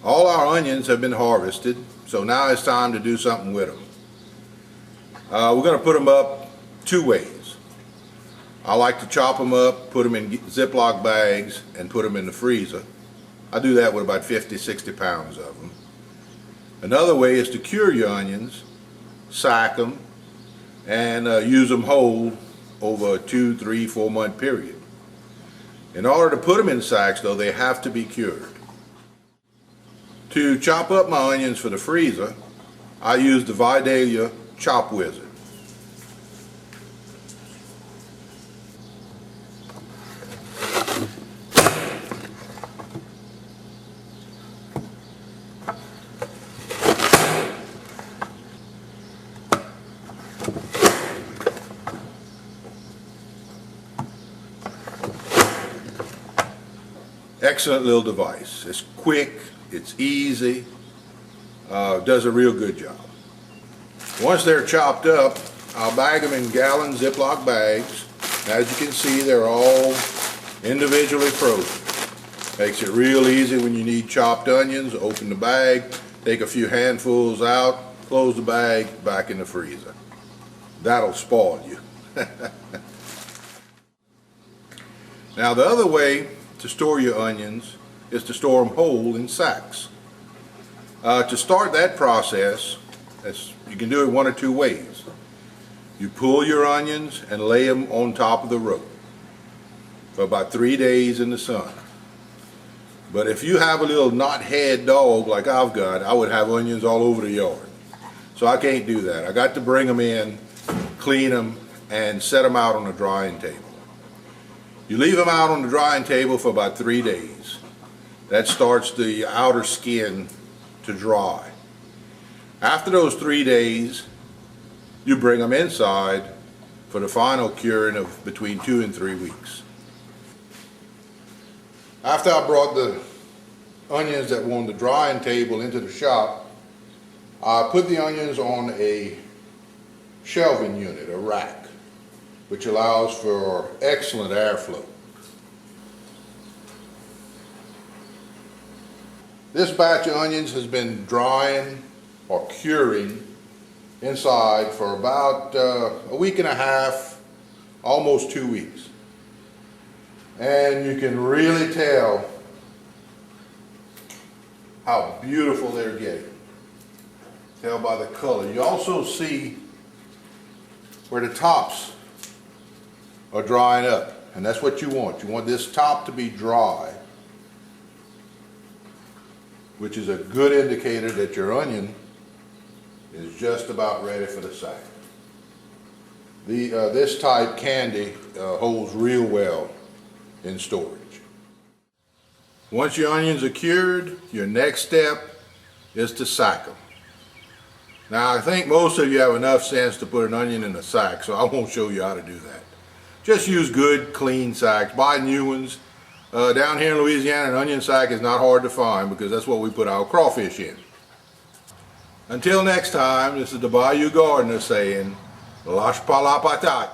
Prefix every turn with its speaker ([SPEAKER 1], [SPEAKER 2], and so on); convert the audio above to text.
[SPEAKER 1] All our onions have been harvested, so now it's time to do something with them. We're going to put them up two ways. I like to chop them up, put them in Ziploc bags, and put them in the freezer. I do that with about 50-60 pounds of them. Another way is to cure your onions, sack them, and use them whole over a 2, 3, 4 month period. In order to put them in sacks, though, they have to be cured. To chop up my onions for the freezer, I use the Vidalia Chop Wizard. Excellent little device. It's quick, it's easy, does a real good job. Once they're chopped up, I'll bag them in gallon Ziploc bags. As you can see, they're all individually frozen. Makes it real easy when you need chopped onions. Open the bag, take a few handfuls out, close the bag, back in the freezer. That'll spoil you. Now the other way to store your onions is to store them whole in sacks. To start that process, you can do it one or two ways. You pull your onions and lay them on top of the rope for about 3 days in the sun. But if you have a little knot-head dog like I've got, I would have onions all over the yard. So I can't do that. I got to bring them in, clean them, and set them out on a drying table. You leave them out on the drying table for about 3 days. That starts the outer skin to dry. After those 3 days, you bring them inside for the final curing of between 2 and 3 weeks. After I brought the onions that were on the drying table into the shop, I put the onions on a shelving unit, a rack, which allows for excellent airflow. This batch of onions has been drying or curing inside for about a week and a half, almost 2 weeks. And you can really tell how beautiful they're getting. Tell by the color. You also see where the tops are drying up, and that's what you want. You want this top to be dry, which is a good indicator that your onion is just about ready for the sack. This type candy holds real well in storage. Once your onions are cured, your next step is to sack them. Now I think most of you have enough sense to put an onion in a sack, so I won't show you how to do that. Just use good, clean sacks. Buy new ones. Down here in Louisiana, an onion sack is not hard to find because that's what we put our crawfish in. Until next time, this is the Bayou Gardener saying, Lâche pas la patate.